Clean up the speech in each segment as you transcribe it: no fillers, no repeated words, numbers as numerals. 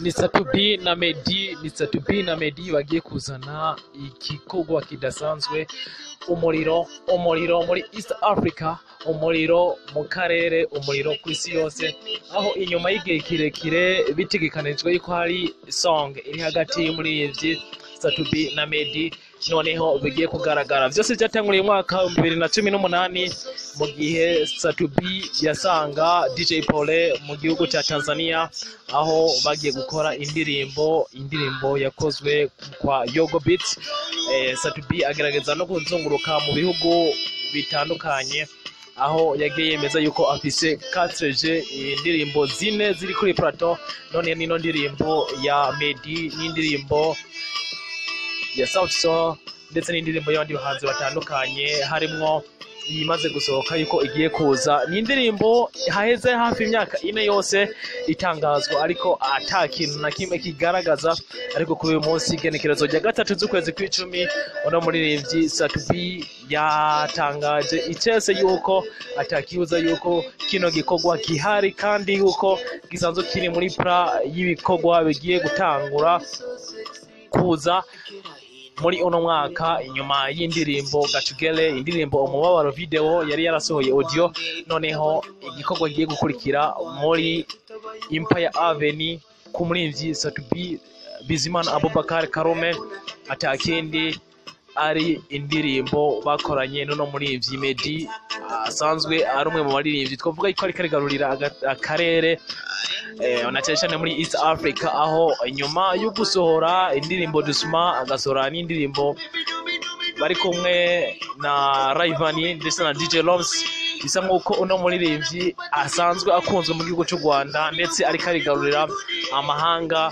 ni Satubi na Meddy bagiye kuzana igikorwa kidasanzwe, umuriro muri East Africa, umuriro mu karere, umuriro ku isi yose, aho inyuma y'igihe kirekire bitegekanijwe yuko hari song iri hagati y'umuririmbyi Satubi na Meddy, noneho bigiye kugaragara. Byose byatanguriye mwaka 2018 mu gihe Satubi yasanga DJ Pole mu gihugu cya Tanzania, aho bagiye gukora indirimbo yakozwe kwa Yogo Beats. Satubi agerageza no kuzunguruka mu bihugu bitandukanye, aho yagiye yemeza yuko afise 4G indirimbo zine ziri kuri plateau. None nino ndirimbo ya Meddy n'indirimbo ya South Soul ndetse n'indirimbo y'abandi bahanzi batandukanye, harimwo imaze gusohoka yuko igiye kuza. Ni indirimbo haheze hafi imyaka 4 yose itangazwa, ariko ata kintu na kimwe kigaragaza. Ariko kuri uyu munsi igenekerezo rya 3 z'ukwezi kw'icumi, uno muririmbyi Satubi yatangaje icese yuko atakibuza yuko kino gikorwa gihari, kandi yuko gisanzwe kiri muri pra y'ibikorwa bigiye gutangura kuza muri uno mwaka, inyuma y'indirimbo Gatugele, indirimbo umubabaro video yari yarasohoye audio. Noneho igikorwa giye gukurikira muri Empire Avenue ku muririmbyi Satubi Bizimana Abubakar Karume, atakindi ari indirimbo bakoranye n'uno muririmbyi Meddy, asanzwe ari umwe mu baririmbyi twavuga ko ari karigarurira akarere na cyane muri East Africa, aho inyuma yo gusohora indirimbo Dusma agasohora n'indirimbo bari kumwe na Rayvanny ndetse na DJ Loms. Bisa nk'uko uno muririmbyi asanzwe akunzwe mu gihugu cy'u Rwanda ndetse ari karigarurira amahanga,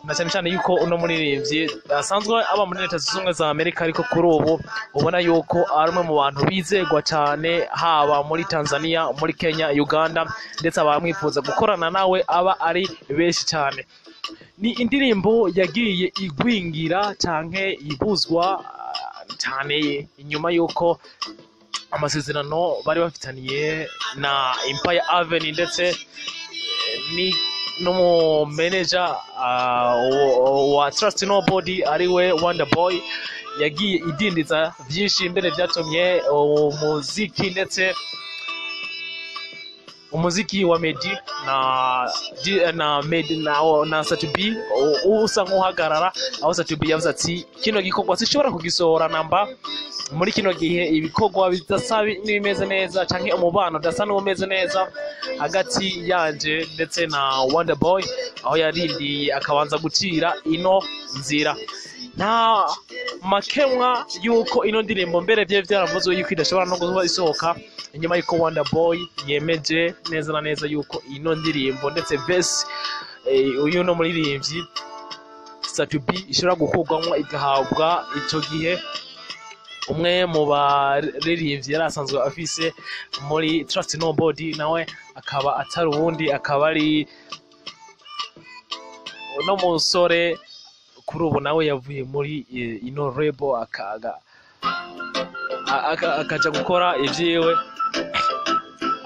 na cyane yuko uno muririmbyi asanzwe aba muri Leta Zunze Ubumwe za Amerika, ariko kuri ubu ubona yuko ari umwe mu bantu bizegwa cyane, haba muri Tanzania, muri Kenya, Uganda, ndetse abamwifuza gukorana nawe aba ari benshi cyane. Ni indirimbo yagiye igwingira canke ibuzwa cyane inyuma yuko amasezerano bari bafitaniye na Empire Avenue, ndetse ni no manager wa Trust Nobody ariwe Wonder Boy yagiye idindiza byinshi imbere, byatumye umuziki ndetse umuziki wa Meddy na Satubi usa nk'uhagarara, aho Satubi yavuze ati kino gikorwa sishobora kugisohora namba muri kino gihe ibikorwa bidasa n'ibimeze neza, canke umubano udasa n'umeze neza hagati yanje ndetse na Wonder Boy, aho yarindiye akabanza gucira ino nzira. Nta makemwa yuko ino ndirimbo mbere bye byaravuzwe yuko idashobora no kuba isohoka, inyuma yuko Wonder Boy yemeje neza na neza yuko ino ndirimbo ndetse verse uyu no muririmbyi Satubi ishobora gukurwamo igahabwa ico gihe umwe mu baririmbyi yari asanzwe afise muri Trust Nobody, nawe akaba atari uwundi, akaba ari no musore kuri ubu nawe yavuye muri ino rebo akaja gukora ivyiwe,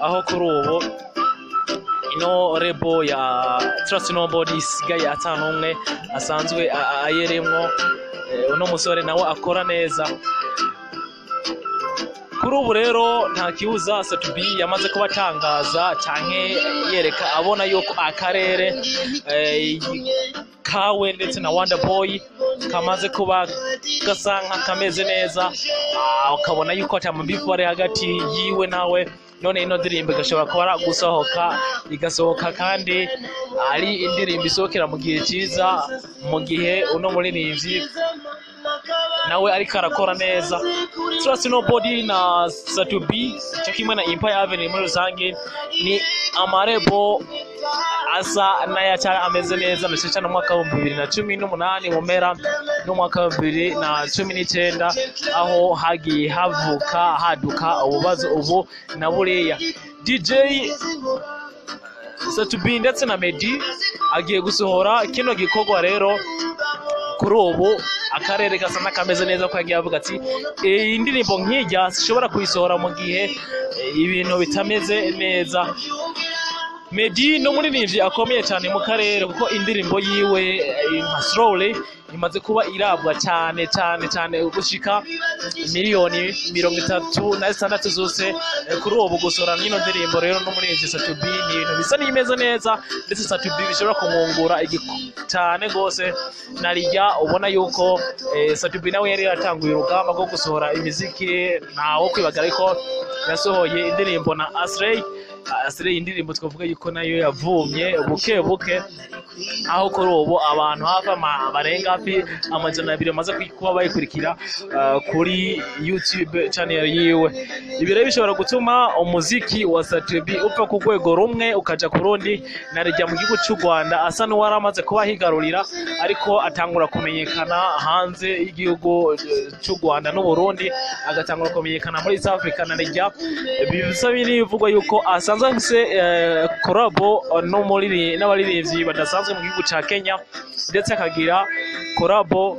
aho kuri ubu ino rebo ya Trust Nobody isigaye atanu umwe asanzwe ayeremwo. Uno musore nawe akora neza. Kuri ubu rero nta kibuza Satubi yamaze kubatangaza canke yereka abona yuko akarere kawe ndetse na Wonder Boy kamaze kuba gasanka kameze neza, ukabona yuko atambifu ari hagati yiwe nawe. None ino ndirimbo igashobora kuba gusohoka, igasohoka kandi ari indirimbo isohokera mu gihe cyiza, mu gihe uno muririmbyi nawe ariko arakora neza. Trust Nobody na Satubi cyo kimwe na Empire Avenue muri rusange ni amarebo asa n'ayacyari ameze neza, na cyane mu mwaka wa 2018 mu mpera n'umwaka wa 2019, aho hagiye haduka ububazo ubu na buriya. DJ Satubi ndetse na Meddy agiye gusohora kino gikorwa rero. Kuri ubu akarere gasa n'akameze neza, ko yagiye avuga ati iyi ndirimbo nk'ijya sishobora kuyisohora mu gihe ibintu bitameze neza. Meddy no muririmbyi akomeye cyane mu karere kuko indirimbo yiwe nka Slowly imaze kuba irabwa cyane gushika miliyoni 36 zose kuri ubu gusora n'ino ndirimbo rero no muririmbyi Satubi ni ibintu bisa n'imeze neza ndetse Satubi bishobora kumwungura cyane gose narijya ubona yuko Satubi nawe yari yatanguye urugamba rwo gusohora imiziki ntawo kwibagara ko yasohoye indirimbo na Aslay indirimbo twavuga yuko nayo yavumye buke aho kuri ubu abantu hafi barenga hafi amajana 2 bamaze kuba bayikurikira kuri YouTube channel yiwe. Ibi rero bishobora gutuma umuziki wa Satubi upfa ku rwego rumwe ukaja ku rundi narijya mu gihugu cy'u Rwanda asa n'uwaramaze kuba higarurira ariko atangura kumenyekana hanze y'igihugu cy'u Rwanda n'u Burundi agatangura kumenyekana muri South Africa narijya bisa binivugwa yuko asanzwe afise collabo no muri n'abaririmbyi badasanzwe mu gihugu ca Kenya ndetse akagira collabo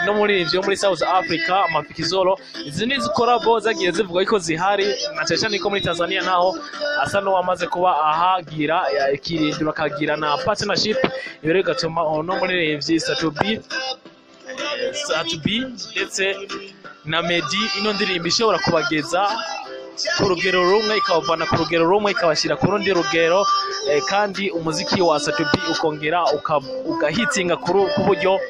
no muri muri South Africa Mafikizolo. Izi ni collabo zagiye zivuga ko zihari na cyane ko muri Tanzania naho asa n'uwamaze kuba ahagira ikirindiro akagira na partnership ibere gatuma no muri Satubi ndetse na Meddy ino ndirimbo ishobora kubageza ku rugero rumwe ikabavana ku rugero rumwe ikabashyira ku rundi rugero kandi umuziki wa Satubi ukongera ugahitsinga ku buryo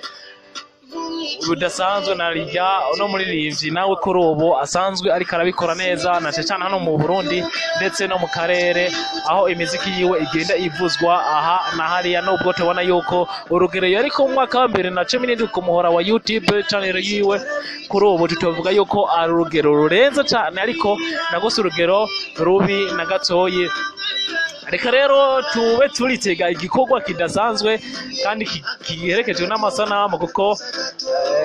budasanzwe narijya no muririmbyi nawe kuri ubu asanzwe ariko arabikora neza na cyane hano mu Burundi ndetse no mu karere aho imiziki yiwe igenda ivuzwa aha na hariya nubwo tubona yuko urugero yari ku mwaka wa 2017 ku muhora wa YouTube channel yiwe kuri ubu tutovuga yuko ari urugero rurenze cyane ariko nagose urugero rubi na gatoyi. Reka rero tube turitega igikorwa kidasanzwe kandi kigerekejwe n'amasanamu kuko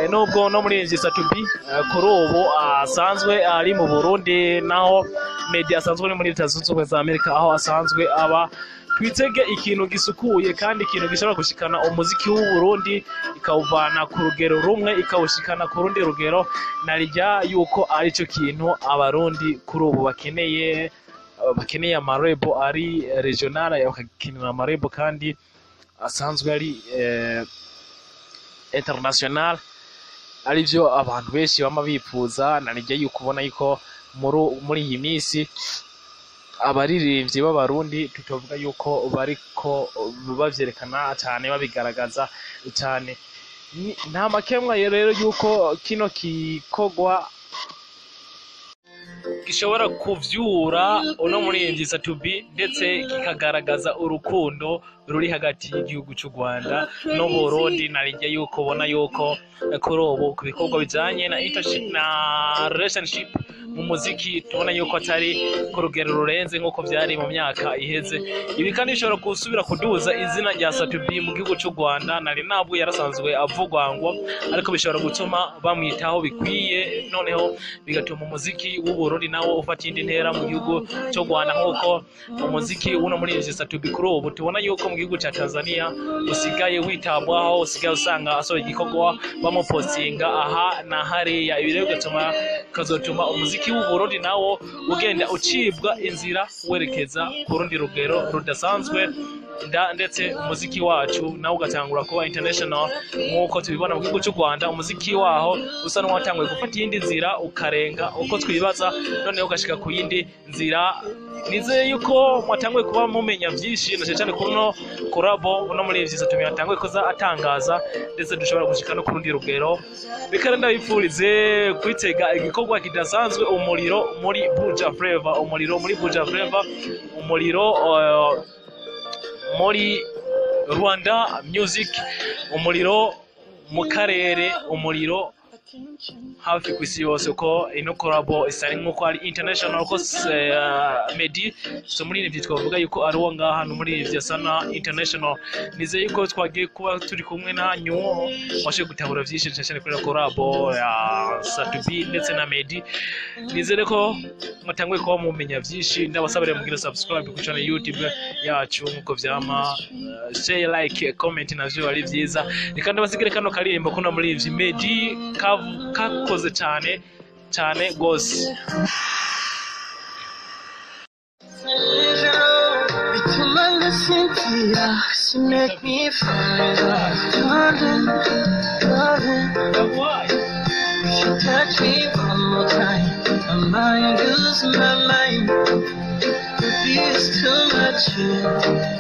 nubwo no muri Satubi kuri ubu asanzwe ari mu Burundi naho Meddy asanzwe ari muri Leta Zunze Ubumwe za Amerika aho asanzwe aba. Twitege ikintu gisukuye kandi ikintu gishobora gushikana umuziki w'u Burundi ikawuvana ku rugero rumwe ikawushikana ku rundi rugero narijya yuko ari cyo kintu abarundi kuri ubu bakeneye amarebo ari regional bakakinira amarebo kandi asanzwe ari international arivyo abantu benshi bama bifuza narijya yuko ubona yuko muri iyi minsi abaririmbyi b'abarundi tutovuga yuko bariko bavyerekana cyane babigaragaza cyane nta makemwa rero yuko kino kikogwa gishobora kuvyura uno muri Satubi ndetse kikagaragaza urukundo ruri hagati y'igihugu cy'u Rwanda no Burundi narijya yuko ubona yuko kuri ubu ku bikorwa bijanye na internship na relationship mu muziki tubona yuko atari ku rugero rurenze nk'uko byari mu myaka iheze. Ibi kandi bishobora gusubira kuduza izina rya Satubi mu gihugu cy'u Rwanda nari nabwo yarasanzwe avugwa ngo ariko bishobora gutuma bamwitaho bikwiye noneho bigatuma umuziki w'u Burundi nawo ufata indi ntera mu gihugu cy'u Rwanda nk'uko umuziki uno muri Satubi kuri ubu tubona yuko mu gihugu cya Tanzania usigaye witabwaho usigaye usanga asohoye igikorwa bamupostinga aha na hariya. Ibi rero kazotuma umuziki w'u Burundi nawo ugenda ucibwa inzira werekeza ku rundi rugero rudasanzwe ndetse umuziki wacu nawo ugatangura kuba international nk'uko tubibona mu gihugu cy'u Rwanda. Umuziki waho usa n'uwatanguye gufata iyindi nzira ukarenga uko twibaza noneho ugashika ku yindi nzira. Nizeye yuko mwatanguye kuba mumenya byinshi na cyane kuno collabo uno muri Satubi yatanguye koza atangaza ndetse dushobora gushika no ku rundi rugero. Bikara ndabifurize kwitega igikorwa kidasanzwe umuriro muri Buja Flavor, umuriro muri Buja Flavor, umuriro muri Rwanda Music, umuriro mu karere, umuriro hafi ku isi yose ko ino collabo isari nk'uko ari international ko Meddy so muri ibi twavuga yuko ari wo ngaha no muri ibi sana international. Nizeye yuko twagiye kuba turi kumwe nanyu washe gutahura byinshi cyane kuri collabo ya Satubi ndetse na Meddy. Nizere ko mutanguye kuba mumenya byinshi ndabasabire mugira subscribe ku channel YouTube yacu nkuko vyama share like comment navyo ari byiza. Reka ndabasigire kano karirimbo kuno muri ibi Meddy kakoze cyane gose. Cynthia, she make me fall, darling, darling. If you touch me one more time, I might lose my mind. Baby, it's too much.